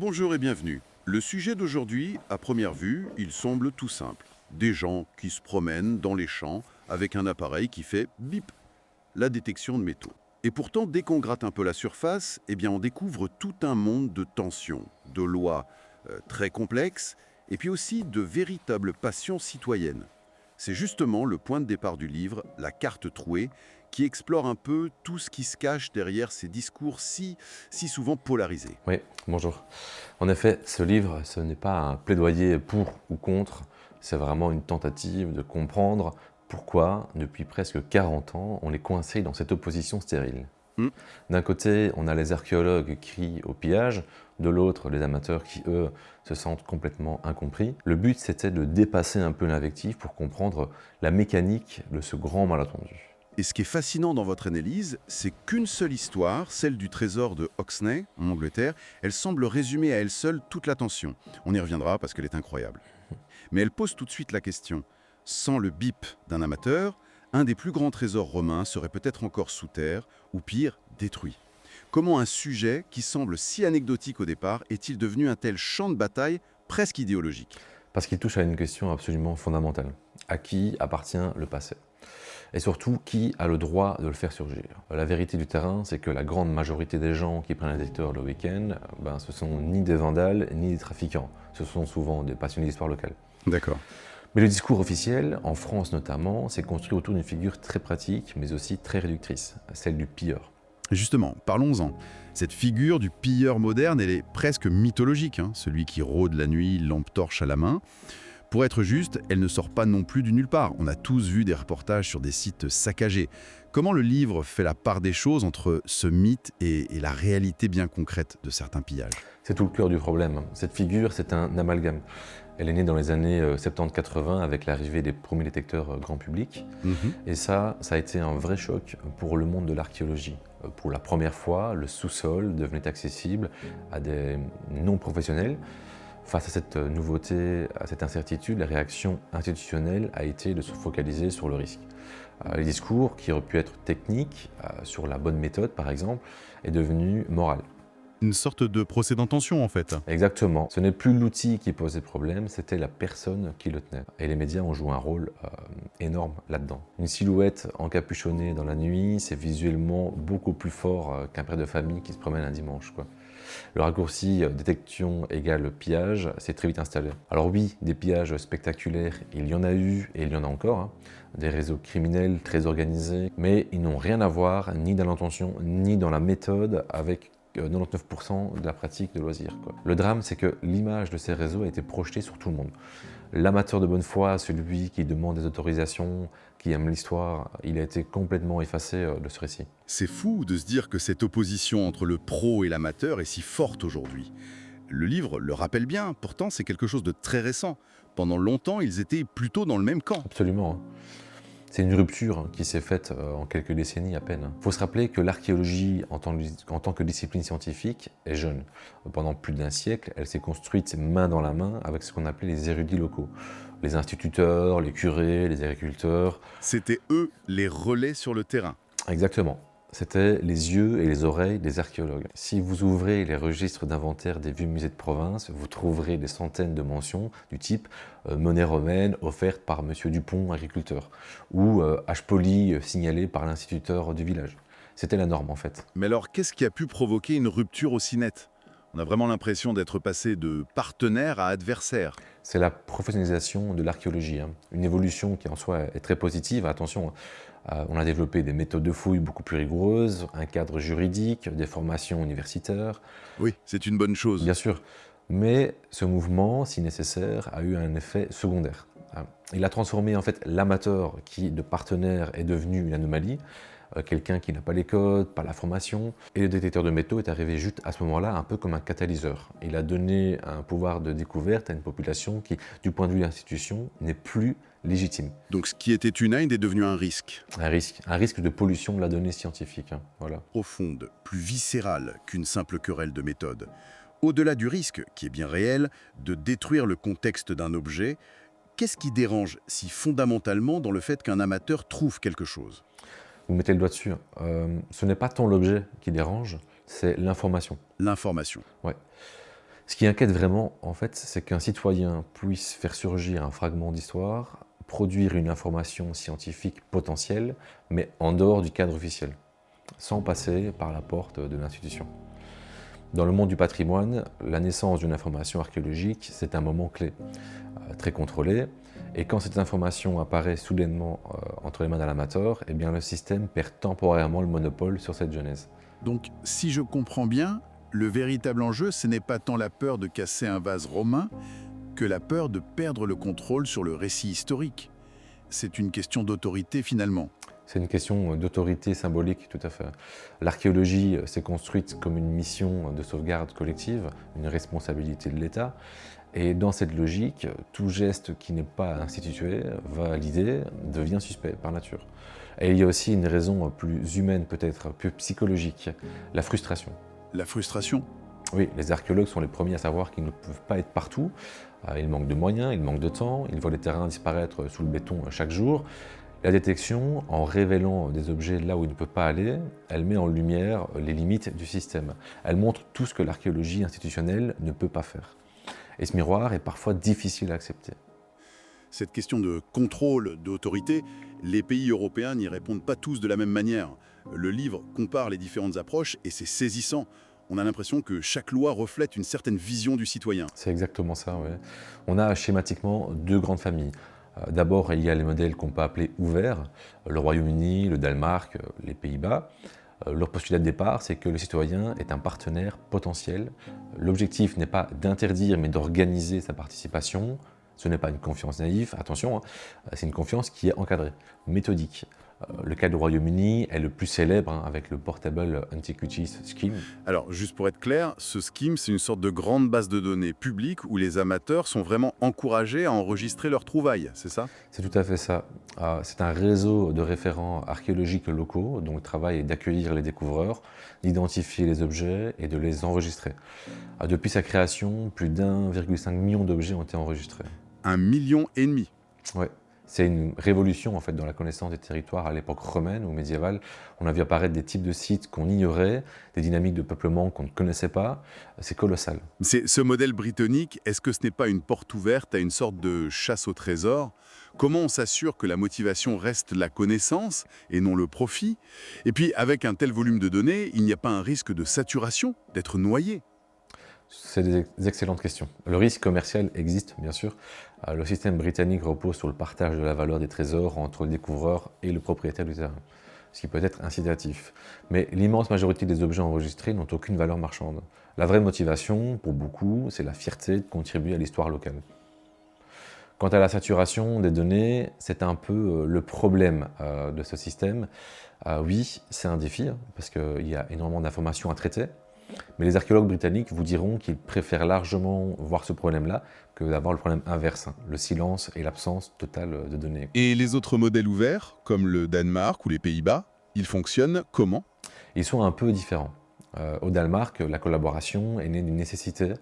Bonjour et bienvenue. Le sujet d'aujourd'hui, à première vue, il semble tout simple. Des gens qui se promènent dans les champs avec un appareil qui fait bip, la détection de métaux. Et pourtant, dès qu'on gratte un peu la surface, eh bien on découvre tout un monde de tensions, de lois très complexes, et puis aussi de véritables passions citoyennes. C'est justement le point de départ du livre, La carte trouée, qui explore un peu tout ce qui se cache derrière ces discours si souvent polarisés. Oui, bonjour. En effet, ce livre, ce n'est pas un plaidoyer pour ou contre, c'est vraiment une tentative de comprendre pourquoi, depuis presque 40 ans, on est coincé dans cette opposition stérile. Hmm. D'un côté, on a les archéologues qui crient au pillage, de l'autre, les amateurs qui, eux, se sentent complètement incompris. Le but, c'était de dépasser un peu l'invective pour comprendre la mécanique de ce grand malentendu. Et ce qui est fascinant dans votre analyse, c'est qu'une seule histoire, celle du trésor de Oxney, en Angleterre, elle semble résumer à elle seule toute l'attention. On y reviendra parce qu'elle est incroyable. Mais elle pose tout de suite la question. Sans le bip d'un amateur, un des plus grands trésors romains serait peut-être encore sous terre, ou pire, détruit. Comment un sujet qui semble si anecdotique au départ est-il devenu un tel champ de bataille presque idéologique? Parce qu'il touche à une question absolument fondamentale. À qui appartient le passé? Et surtout, qui a le droit de le faire surgir? La vérité du terrain, c'est que la grande majorité des gens qui prennent un détecteur le week-end, ce sont ni des vandales, ni des trafiquants. Ce sont souvent des passionnés d'histoire locale. D'accord. Mais le discours officiel, en France notamment, s'est construit autour d'une figure très pratique, mais aussi très réductrice, celle du pilleur. Justement, parlons-en. Cette figure du pilleur moderne, elle est presque mythologique, hein, celui qui rôde la nuit, lampe torche à la main. Pour être juste, elle ne sort pas non plus du nulle part. On a tous vu des reportages sur des sites saccagés. Comment le livre fait la part des choses entre ce mythe et la réalité bien concrète de certains pillages? C'est tout le cœur du problème. Cette figure, c'est un amalgame. Elle est née dans les années 70-80 avec l'arrivée des premiers détecteurs grand public. Mhm. Et ça a été un vrai choc pour le monde de l'archéologie. Pour la première fois, le sous-sol devenait accessible à des non-professionnels. Face à cette nouveauté, à cette incertitude, la réaction institutionnelle a été de se focaliser sur le risque. Les discours, qui auraient pu être techniques, sur la bonne méthode par exemple, est devenu moral. Une sorte de procès d'intention en fait. Exactement. Ce n'est plus l'outil qui posait problème, c'était la personne qui le tenait. Et les médias ont joué un rôle énorme là-dedans. Une silhouette encapuchonnée dans la nuit, c'est visuellement beaucoup plus fort qu'un père de famille qui se promène un dimanche, quoi. Le raccourci détection égale pillage s'est très vite installé. Alors oui, des pillages spectaculaires, il y en a eu et il y en a encore, hein. Des réseaux criminels très organisés, mais ils n'ont rien à voir ni dans l'intention ni dans la méthode avec 99% de la pratique de loisirs, quoi. Le drame, c'est que l'image de ces réseaux a été projetée sur tout le monde. L'amateur de bonne foi, celui qui demande des autorisations, qui aime l'histoire, il a été complètement effacé de ce récit. C'est fou de se dire que cette opposition entre le pro et l'amateur est si forte aujourd'hui. Le livre le rappelle bien, pourtant c'est quelque chose de très récent. Pendant longtemps, ils étaient plutôt dans le même camp. Absolument, hein. C'est une rupture qui s'est faite en quelques décennies à peine. Il faut se rappeler que l'archéologie, en tant que discipline scientifique, est jeune. Pendant plus d'un siècle, elle s'est construite main dans la main avec ce qu'on appelait les érudits locaux. Les instituteurs, les curés, les agriculteurs. C'était eux les relais sur le terrain. Exactement. C'était les yeux et les oreilles des archéologues. Si vous ouvrez les registres d'inventaire des vieux musées de province, vous trouverez des centaines de mentions du type monnaie romaine offerte par Monsieur Dupont, agriculteur, ou H. poli signalé par l'instituteur du village. C'était la norme en fait. Mais alors, qu'est-ce qui a pu provoquer une rupture aussi nette? On a vraiment l'impression d'être passé de partenaire à adversaire. C'est la professionnalisation de l'archéologie, hein. Une évolution qui en soi est très positive, attention, hein. On a développé des méthodes de fouilles beaucoup plus rigoureuses, un cadre juridique, des formations universitaires, Oui, c'est une bonne chose. bien sûr. Mais ce mouvement, si nécessaire, a eu un effet secondaire. Il a transformé en fait l'amateur qui, de partenaire, est devenu une anomalie, quelqu'un qui n'a pas les codes, pas la formation. Et le détecteur de métaux est arrivé juste à ce moment-là un peu comme un catalyseur. Il a donné un pouvoir de découverte à une population qui, du point de vue de l'institution, n'est plus légitime. Donc ce qui était une aide est devenu un Un risque de pollution de la donnée scientifique, hein, voilà. profonde, plus viscérale qu'une simple querelle de méthode. Au-delà du risque, qui est bien réel, de détruire le contexte d'un objet, qu'est-ce qui dérange si fondamentalement dans le fait qu'un amateur trouve quelque chose? Vous mettez le doigt dessus, hein. Ce n'est pas tant l'objet qui dérange, c'est l'information. L'information. Ouais. Ce qui inquiète vraiment, en fait, c'est qu'un citoyen puisse faire surgir un fragment d'histoire, produire une information scientifique potentielle, mais en dehors du cadre officiel, sans passer par la porte de l'institution. Dans le monde du patrimoine, la naissance d'une information archéologique, c'est un moment clé, très contrôlé, et quand cette information apparaît soudainement entre les mains d'un amateur, eh bien le système perd temporairement le monopole sur cette genèse. Donc, si je comprends bien, le véritable enjeu, ce n'est pas tant la peur de casser un vase romain que la peur de perdre le contrôle sur le récit historique. C'est une question d'autorité finalement. C'est une question d'autorité symbolique, tout à fait. L'archéologie s'est construite comme une mission de sauvegarde collective, une responsabilité de l'État. Et dans cette logique, tout geste qui n'est pas institué, validé, devient suspect par nature. Et il y a aussi une raison plus humaine, peut-être plus psychologique, la frustration. La frustration? Oui, les archéologues sont les premiers à savoir qu'ils ne peuvent pas être partout. Ils manquent de moyens, ils manquent de temps, ils voient les terrains disparaître sous le béton chaque jour. La détection, en révélant des objets là où ils ne peuvent pas aller, elle met en lumière les limites du système. Elle montre tout ce que l'archéologie institutionnelle ne peut pas faire. Et ce miroir est parfois difficile à accepter. Cette question de contrôle, d'autorité, les pays européens n'y répondent pas tous de la même manière. Le livre compare les différentes approches et c'est saisissant. On a l'impression que chaque loi reflète une certaine vision du citoyen. C'est exactement ça, oui. On a schématiquement deux grandes familles. D'abord, il y a les modèles qu'on peut appeler ouverts, le Royaume-Uni, le Danemark, les Pays-Bas. Leur postulat de départ, c'est que le citoyen est un partenaire potentiel. L'objectif n'est pas d'interdire, mais d'organiser sa participation. Ce n'est pas une confiance naïve, attention, hein, c'est une confiance qui est encadrée, méthodique. Le cas du Royaume-Uni est le plus célèbre avec le Portable Antiquities Scheme. Alors, juste pour être clair, ce scheme, c'est une sorte de grande base de données publique où les amateurs sont vraiment encouragés à enregistrer leurs trouvailles, c'est ça? C'est tout à fait ça. C'est un réseau de référents archéologiques locaux dont le travail est d'accueillir les découvreurs, d'identifier les objets et de les enregistrer. Depuis sa création, plus d'1,5 million d'objets ont été enregistrés. 1,5 million? Ouais. C'est une révolution en fait dans la connaissance des territoires à l'époque romaine ou médiévale. On a vu apparaître des types de sites qu'on ignorait, des dynamiques de peuplement qu'on ne connaissait pas. C'est colossal. Ce modèle britannique, est-ce que ce n'est pas une porte ouverte à une sorte de chasse au trésor? Comment on s'assure que la motivation reste la connaissance et non le profit? Et puis, avec un tel volume de données, il n'y a pas un risque de saturation, d'être noyé? C'est des excellentes questions. Le risque commercial existe, bien sûr. Le système britannique repose sur le partage de la valeur des trésors entre le découvreur et le propriétaire du terrain, ce qui peut être incitatif. Mais l'immense majorité des objets enregistrés n'ont aucune valeur marchande. La vraie motivation, pour beaucoup, c'est la fierté de contribuer à l'histoire locale. Quant à la saturation des données, c'est un peu le problème de ce système. Oui, c'est un défi, parce qu'il y a énormément d'informations à traiter. Mais les archéologues britanniques vous diront qu'ils préfèrent largement voir ce problème-là que d'avoir le problème inverse, le silence et l'absence totale de données. Et les autres modèles ouverts, comme le Danemark ou les Pays-Bas, ils fonctionnent comment? Ils sont un peu différents. Au Danemark, la collaboration est née d'une nécessité.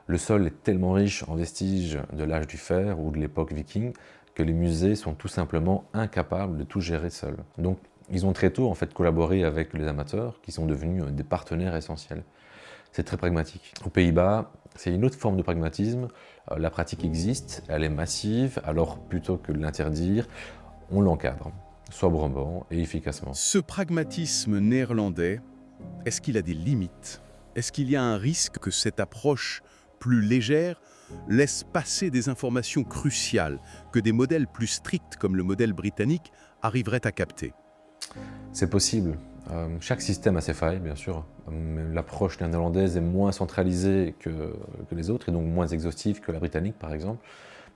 Le sol est tellement riche en vestiges de l'âge du fer ou de l'époque viking que les musées sont tout simplement incapables de tout gérer seuls. Donc, ils ont très tôt en fait collaboré avec les amateurs qui sont devenus des partenaires essentiels. C'est très pragmatique. Aux Pays-Bas, c'est une autre forme de pragmatisme. La pratique existe, elle est massive, alors plutôt que de l'interdire, on l'encadre, sobrement et efficacement. Ce pragmatisme néerlandais, est-ce qu'il a des limites? Est-ce qu'il y a un risque que cette approche plus légère laisse passer des informations cruciales que des modèles plus stricts comme le modèle britannique arriveraient à capter? C'est possible. Chaque système a ses failles, bien sûr. L'approche néerlandaise est moins centralisée que les autres et donc moins exhaustive que la britannique, par exemple.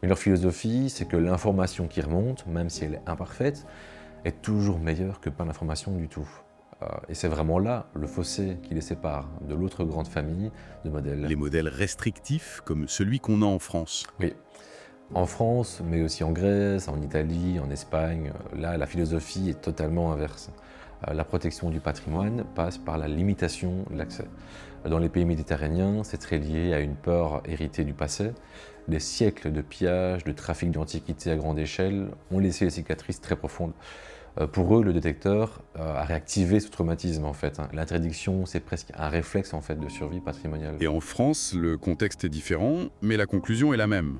Mais leur philosophie, c'est que l'information qui remonte, même si elle est imparfaite, est toujours meilleure que pas d'information du tout. Et c'est vraiment là le fossé qui les sépare de l'autre grande famille de modèles. Les modèles restrictifs comme celui qu'on a en France. Oui. En France, mais aussi en Grèce, en Italie, en Espagne, là, la philosophie est totalement inverse. La protection du patrimoine passe par la limitation de l'accès. Dans les pays méditerranéens, c'est très lié à une peur héritée du passé. Des siècles de pillage, de trafic d'antiquités à grande échelle ont laissé des cicatrices très profondes. Pour eux, le détecteur a réactivé ce traumatisme en fait, hein. L'interdiction, c'est presque un réflexe en fait de survie patrimoniale. Et en France, le contexte est différent, mais la conclusion est la même.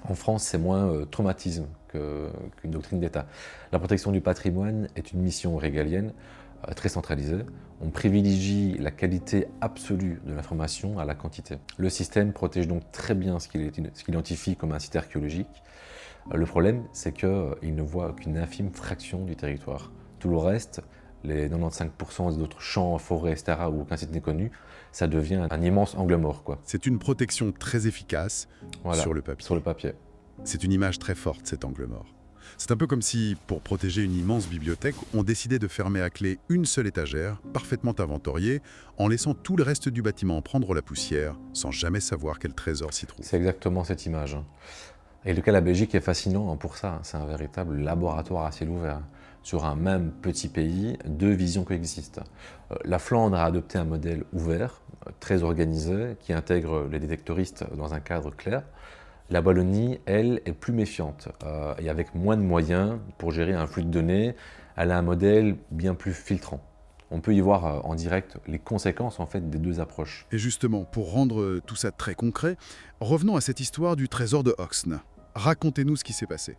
En France, c'est moins traumatisme qu'une doctrine d'État. La protection du patrimoine est une mission régalienne très centralisée. On privilégie la qualité absolue de l'information à la quantité. Le système protège donc très bien ce qu'il identifie comme un site archéologique. Le problème, c'est qu'il ne voit qu'une infime fraction du territoire. Tout le reste, les 95% des autres champs, forêts, etc., où aucun site n'est connu, ça devient un immense angle mort, quoi. C'est une protection très efficace Voilà, sur le papier. sur le papier. C'est une image très forte, cet angle mort. C'est un peu comme si, pour protéger une immense bibliothèque, on décidait de fermer à clé une seule étagère, parfaitement inventoriée, en laissant tout le reste du bâtiment prendre la poussière, sans jamais savoir quel trésor s'y trouve. C'est exactement cette image, hein. Et le cas de la Belgique est fascinant pour ça. C'est un véritable laboratoire à ciel ouvert. Sur un même petit pays, deux visions coexistent. La Flandre a adopté un modèle ouvert, très organisé, qui intègre les détectoristes dans un cadre clair. La Wallonie, elle, est plus méfiante et avec moins de moyens pour gérer un flux de données, elle a un modèle bien plus filtrant. On peut y voir en direct les conséquences en fait des deux approches. Et justement, pour rendre tout ça très concret, revenons à cette histoire du trésor de Hoxne. Racontez-nous ce qui s'est passé.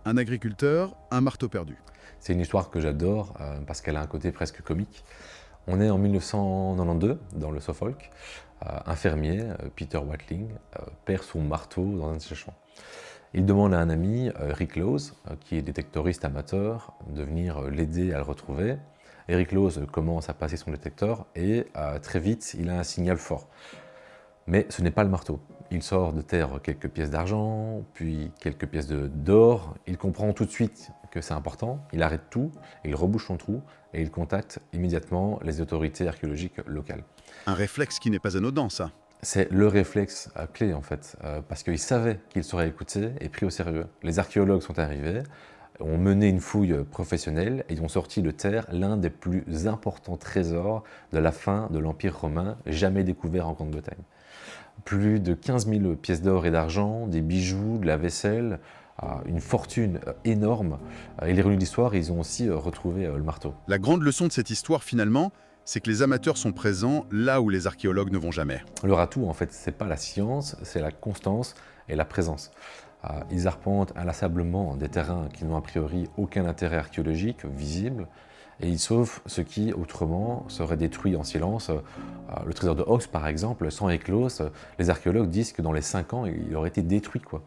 Un agriculteur, un marteau perdu. C'est une histoire que j'adore parce qu'elle a un côté presque comique. On est en 1992 dans le Suffolk. Un fermier, Peter Watling, perd son marteau dans un de ses champs. Il demande à un ami, Rick Lowes, qui est détectoriste amateur, de venir l'aider à le retrouver. Rick Lowes commence à passer son détecteur et très vite, il a un signal fort. Mais ce n'est pas le marteau. Il sort de terre quelques pièces d'argent, puis quelques pièces d'or. Il comprend tout de suite que c'est important. Il arrête tout, il rebouche son trou et il contacte immédiatement les autorités archéologiques locales. Un réflexe qui n'est pas anodin, ça. C'est le réflexe clé en fait, parce qu'il savait qu'il serait écouté et pris au sérieux. Les archéologues sont arrivés, ont mené une fouille professionnelle et ont sorti de terre l'un des plus importants trésors de la fin de l'Empire romain jamais découvert en Grande-Bretagne. Plus de 15 000 pièces d'or et d'argent, des bijoux, de la vaisselle, une fortune énorme. Et les revenus d'histoire, ils ont aussi retrouvé le marteau. La grande leçon de cette histoire, finalement, c'est que les amateurs sont présents là où les archéologues ne vont jamais. Leur atout, en fait, c'est pas la science, c'est la constance et la présence. Ils arpentent inlassablement des terrains qui n'ont a priori aucun intérêt archéologique visible, et ils sauvent ce qui, autrement, serait détruit en silence. Le trésor de Hoxne, par exemple, sans éclose, les archéologues disent que dans les 5 ans, il aurait été détruit, quoi.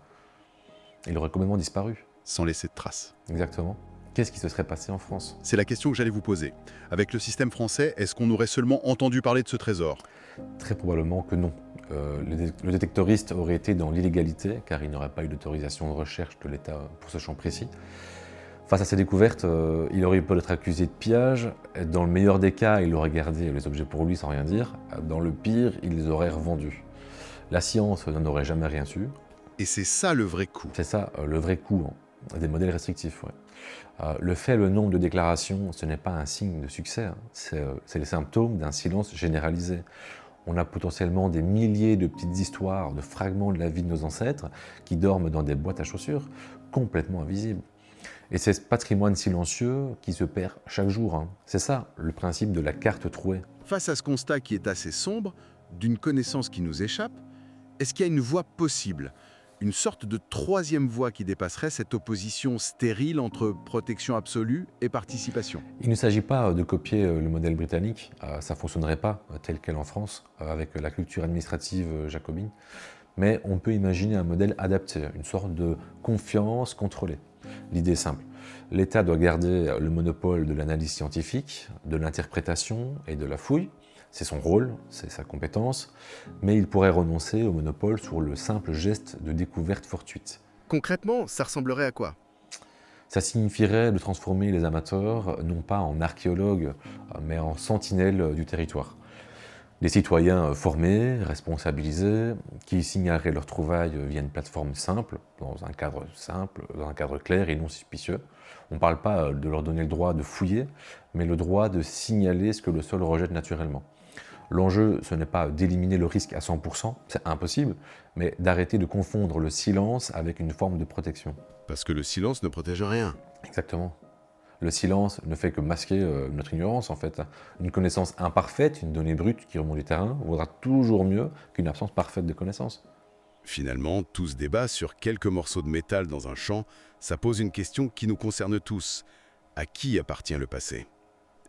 Il aurait complètement disparu. Sans laisser de traces. Exactement. Qu'est-ce qui se serait passé en France? C'est la question que j'allais vous poser. Avec le système français, est-ce qu'on aurait seulement entendu parler de ce trésor? Très probablement que non. Le détectoriste aurait été dans l'illégalité, car il n'aurait pas eu d'autorisation de recherche de l'État pour ce champ précis. Face à ces découvertes, il aurait pu être accusé de pillage. Dans le meilleur des cas, il aurait gardé les objets pour lui sans rien dire. Dans le pire, il les aurait revendus. La science n'en aurait jamais rien su. Et c'est ça le vrai coup. C'est ça, le vrai coût, hein, des modèles restrictifs. Ouais. Le faible nombre de déclarations, ce n'est pas un signe de succès, hein. C'est le symptôme d'un silence généralisé. On a potentiellement des milliers de petites histoires, de fragments de la vie de nos ancêtres qui dorment dans des boîtes à chaussures, complètement invisibles. Et c'est ce patrimoine silencieux qui se perd chaque jour, hein. C'est ça, le principe de la carte trouée. Face à ce constat qui est assez sombre, d'une connaissance qui nous échappe, est-ce qu'il y a une voie possible? Une sorte de troisième voie qui dépasserait cette opposition stérile entre protection absolue et participation. Il ne s'agit pas de copier le modèle britannique, ça ne fonctionnerait pas tel quel en France, avec la culture administrative jacobine, mais on peut imaginer un modèle adapté, une sorte de confiance contrôlée. L'idée est simple, l'État doit garder le monopole de l'analyse scientifique, de l'interprétation et de la fouille. C'est son rôle, c'est sa compétence, mais il pourrait renoncer au monopole sur le simple geste de découverte fortuite. Concrètement, ça ressemblerait à quoi? Ça signifierait de transformer les amateurs, non pas en archéologues, mais en sentinelles du territoire. Des citoyens formés, responsabilisés, qui signaleraient leurs trouvailles via une plateforme simple, dans un cadre clair et non suspicieux. On ne parle pas de leur donner le droit de fouiller, mais le droit de signaler ce que le sol rejette naturellement. L'enjeu, ce n'est pas d'éliminer le risque à 100%, c'est impossible, mais d'arrêter de confondre le silence avec une forme de protection. Parce que le silence ne protège rien. Exactement. Le silence ne fait que masquer notre ignorance, en fait. Une connaissance imparfaite, une donnée brute qui remonte du terrain, vaudra toujours mieux qu'une absence parfaite de connaissance. Finalement, tout ce débat sur quelques morceaux de métal dans un champ, ça pose une question qui nous concerne tous. À qui appartient le passé?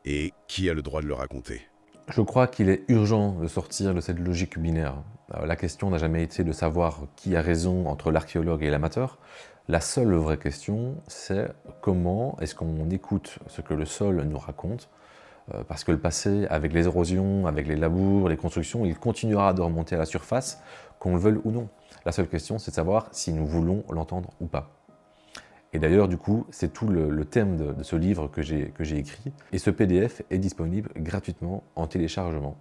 Et qui a le droit de le raconter? Je crois qu'il est urgent de sortir de cette logique binaire. La question n'a jamais été de savoir qui a raison entre l'archéologue et l'amateur. La seule vraie question, c'est comment est-ce qu'on écoute ce que le sol nous raconte, parce que le passé, avec les érosions, avec les labours, les constructions, il continuera de remonter à la surface, qu'on le veuille ou non. La seule question, c'est de savoir si nous voulons l'entendre ou pas. Et d'ailleurs, du coup, c'est tout le thème de ce livre que j'ai écrit. Et ce PDF est disponible gratuitement en téléchargement.